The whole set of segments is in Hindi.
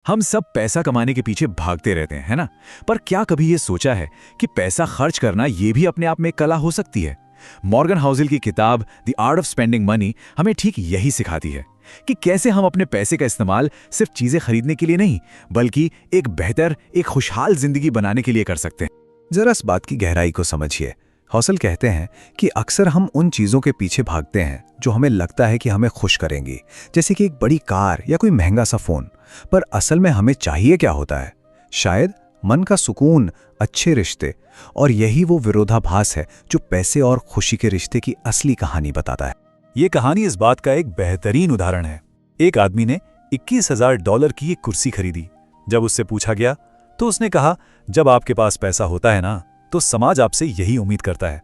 हम सब पैसा कमाने के पीछे भागते रहते हैं, है ना? पर क्या कभी ये सोचा है कि पैसा खर्च करना ये भी अपने आप में एक कला हो सकती है? मॉर्गन हाउसेल की किताब the art of spending money हमें ठीक यही सिखाती है कि कैसे हम अपने पैसे का इस्तेमाल सिर्फ चीजें खरीदने के लिए नहीं, बल्कि एक बेहतर, एक खुशहाल जिंदगी बनाने के लिए कर सकते हैं। जरा इस बात की गहराई को समझिए। हौसल कहते हैं कि अक्सर हम उन चीज़ों के पीछे भागते हैं जो हमें लगता है कि हमें खुश करेंगी, जैसे कि एक बड़ी कार या कोई महंगा सा फोन। पर असल में हमें चाहिए क्या होता है? शायद मन का सुकून, अच्छे रिश्ते। और यही वो विरोधाभास है जो पैसे और खुशी के रिश्ते की असली कहानी बताता है। ये कहानी इस बात का एक बेहतरीन उदाहरण है। एक आदमी ने $21,000 की एक कुर्सी खरीदी। जब उससे पूछा गया तो उसने कहा, जब आपके पास पैसा होता है ना, तो समाज आपसे यही उम्मीद करता है।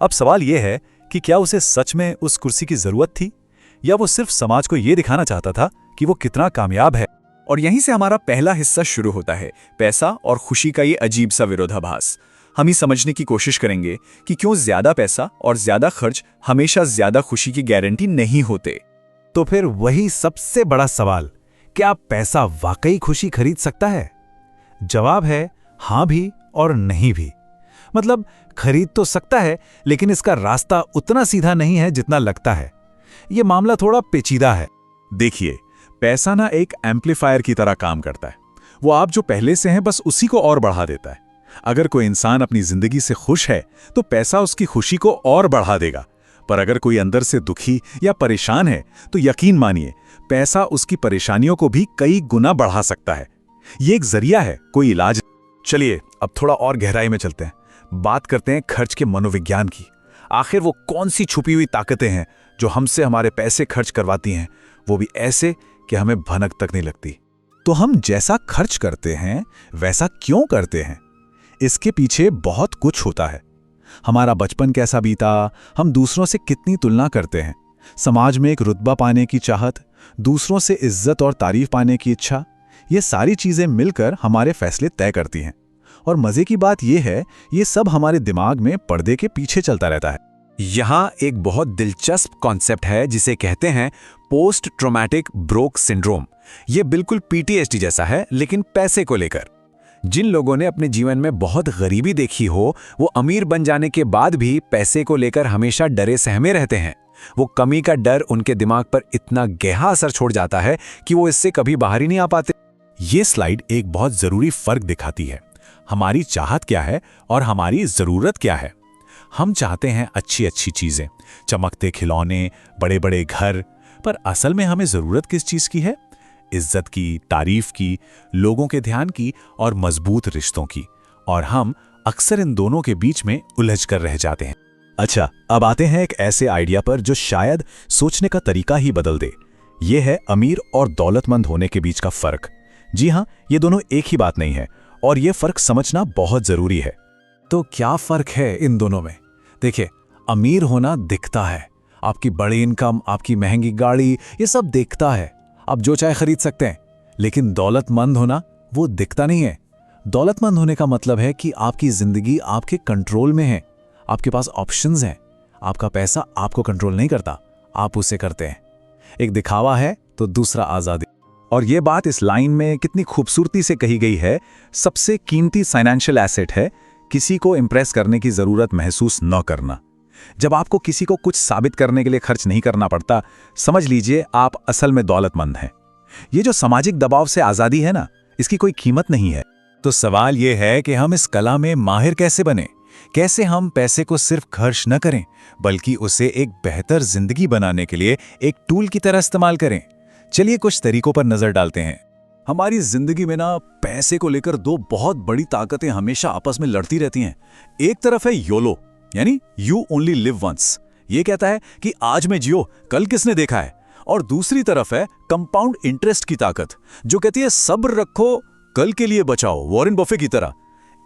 अब सवाल यह है कि क्या उसे सच में उस कुर्सी की जरूरत थी, या वो सिर्फ समाज को यह दिखाना चाहता था कि वो कितना कामयाब है? और यहीं से हमारा पहला हिस्सा शुरू होता है, पैसा और खुशी का ये अजीब सा विरोधाभास। हम ही समझने की कोशिश करेंगे कि क्यों ज्यादा पैसा और ज्यादा खर्च हमेशा ज्यादा खुशी की गारंटी नहीं होते। तो फिर वही सबसे बड़ा सवाल, क्या पैसा वाकई खुशी खरीद सकता है? जवाब है हां भी और नहीं भी। मतलब खरीद तो सकता है, लेकिन इसका रास्ता उतना सीधा नहीं है जितना लगता है। यह मामला थोड़ा पेचीदा है। देखिए, पैसा ना एक एम्पलीफायर की तरह काम करता है। वो आप जो पहले से हैं बस उसी को और बढ़ा देता है। अगर कोई इंसान अपनी जिंदगी से खुश है तो पैसा उसकी खुशी को और बढ़ा देगा। पर अगर कोई अंदर से दुखी या परेशान है तो यकीन मानिए, पैसा उसकी परेशानियों को भी कई गुना बढ़ा सकता है। ये एक जरिया है, कोई इलाज। चलिए अब थोड़ा और गहराई में चलते हैं। बात करते हैं खर्च के मनोविज्ञान की। आखिर वो कौन सी छुपी हुई ताकतें हैं जो हमसे हमारे पैसे खर्च करवाती हैं, वो भी ऐसे कि हमें भनक तक नहीं लगती। तो हम जैसा खर्च करते हैं वैसा क्यों करते हैं? इसके पीछे बहुत कुछ होता है। हमारा बचपन कैसा बीता, हम दूसरों से कितनी तुलना करते हैं, समाज में एक रुतबा पाने की चाहत, दूसरों से इज्जत और तारीफ पाने की इच्छा, ये सारी चीजें मिलकर हमारे फैसले तय करती हैं। और मजे की बात यह है, ये सब हमारे दिमाग में पर्दे के पीछे चलता रहता है। यहां एक बहुत दिलचस्प कॉन्सेप्ट है जिसे कहते हैं पोस्ट ट्रॉमेटिक ब्रेक सिंड्रोम। ये बिल्कुल पीटीएसडी जैसा है, लेकिन पैसे को लेकर। जिन लोगों ने अपने जीवन में बहुत गरीबी देखी हो, वो अमीर बन जाने के बाद भी पैसे को लेकर हमेशा डरे सहमे रहते हैं। वो कमी का डर उनके दिमाग पर इतना गहरा असर छोड़ जाता है कि वो इससे कभी बाहर ही नहीं आ पाते। ये स्लाइड एक बहुत जरूरी फर्क दिखाती है। हमारी चाहत क्या है और हमारी जरूरत क्या है। हम चाहते हैं अच्छी अच्छी चीजें, चमकते खिलौने, बड़े बड़े घर, पर असल में हमें जरूरत किस चीज की है? इज्जत की, तारीफ की, लोगों के ध्यान की और मजबूत रिश्तों की। और हम अक्सर इन दोनों के बीच में उलझ कर रह जाते हैं। अच्छा, अब आते हैं एक ऐसे आइडिया पर जो शायद सोचने का तरीका ही बदल दे। यह है अमीर और दौलतमंद होने के बीच का फर्क। जी हाँ, ये दोनों एक ही बात नहीं है, और यह फर्क समझना बहुत जरूरी है। तो क्या फर्क है इन दोनों में? देखिए, अमीर होना दिखता है, आपकी बड़ी इनकम, आपकी महंगी गाड़ी, ये सब दिखता है, आप जो चाहे खरीद सकते हैं। लेकिन दौलतमंद होना, वो दिखता नहीं है। दौलतमंद होने का मतलब है कि आपकी जिंदगी आपके कंट्रोल में है, आपके पास ऑप्शंस हैं, आपका पैसा आपको कंट्रोल नहीं करता, आप उसे करते हैं। एक दिखावा है तो दूसरा आजादी। और ये बात इस लाइन में कितनी खूबसूरती से कही गई है। सबसे कीमती फाइनेंशियल एसेट है किसी को इंप्रेस करने की जरूरत महसूस न करना। जब आपको किसी को कुछ साबित करने के लिए खर्च नहीं करना पड़ता, समझ लीजिए आप असल में दौलतमंद हैं। ये जो सामाजिक दबाव से आजादी है ना, इसकी कोई कीमत नहीं है। तो सवाल ये है कि हम इस कला में माहिर कैसे बने? कैसे हम पैसे को सिर्फ खर्च न करें, बल्कि उसे एक बेहतर जिंदगी बनाने के लिए एक टूल की तरह इस्तेमाल करें? चलिए कुछ तरीकों पर नजर डालते हैं। हमारी जिंदगी में ना पैसे को लेकर दो बहुत बड़ी ताकतें हमेशा आपस में लड़ती रहती हैं। एक तरफ है योलो, यानी यू ओनली लिव वंस। ये कहता है कि आज में जियो, कल किसने देखा है। और दूसरी तरफ है कंपाउंड इंटरेस्ट की ताकत, जो कहती है सब्र रखो, कल के लिए बचाओ, वॉरेन बफे की तरह।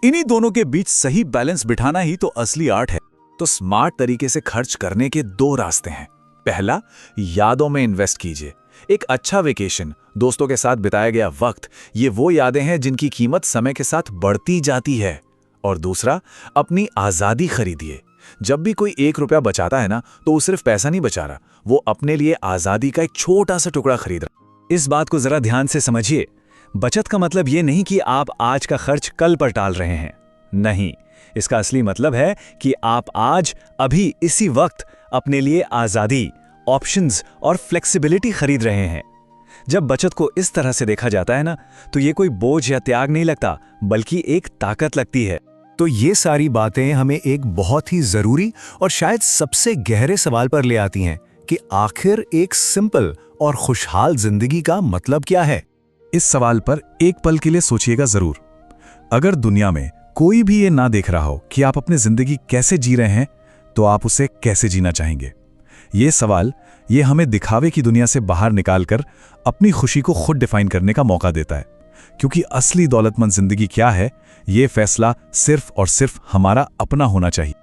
इन्हीं दोनों के बीच सही बैलेंस बिठाना ही तो असली आर्ट है। तो स्मार्ट तरीके से खर्च करने के दो रास्ते हैं। पहला, यादों में इन्वेस्ट कीजिए। एक अच्छा वेकेशन, दोस्तों के साथ बिताया गया वक्त, ये वो यादें हैं जिनकी कीमत समय के साथ बढ़ती जाती है। और दूसरा, अपनी आजादी खरीदिए। जब भी कोई ₹1 बचाता है ना, तो वो सिर्फ पैसा नहीं बचा रहा, वो अपने लिए आजादी का एक छोटा सा टुकड़ा खरीद रहा। इस बात को जरा ध्यान से समझिए। बचत का मतलब ये नहीं कि आप आज का खर्च कल पर टाल रहे हैं। नहीं, इसका असली मतलब है कि आप आज अभी इसी वक्त अपने लिए आज़ादी, ऑप्शंस और फ्लेक्सिबिलिटी खरीद रहे हैं। जब बचत को इस तरह से देखा जाता है ना, तो ये कोई बोझ या त्याग नहीं लगता, बल्कि एक ताकत लगती है। तो ये सारी बातें हमें एक बहुत ही जरूरी और शायद सबसे गहरे सवाल पर ले आती हैं कि आखिर एक सिंपल और खुशहाल जिंदगी का मतलब क्या है। इस सवाल पर एक पल के लिए सोचिएगा जरूर। अगर दुनिया में कोई भी ये ना देख रहा हो कि आप अपनी जिंदगी कैसे जी रहे हैं, तो आप उसे कैसे जीना चाहेंगे? ये सवाल ये हमें दिखावे की दुनिया से बाहर निकालकर अपनी खुशी को खुद डिफाइन करने का मौका देता है, क्योंकि असली दौलतमंद जिंदगी क्या है, ये फैसला सिर्फ और सिर्फ हमारा अपना होना चाहिए।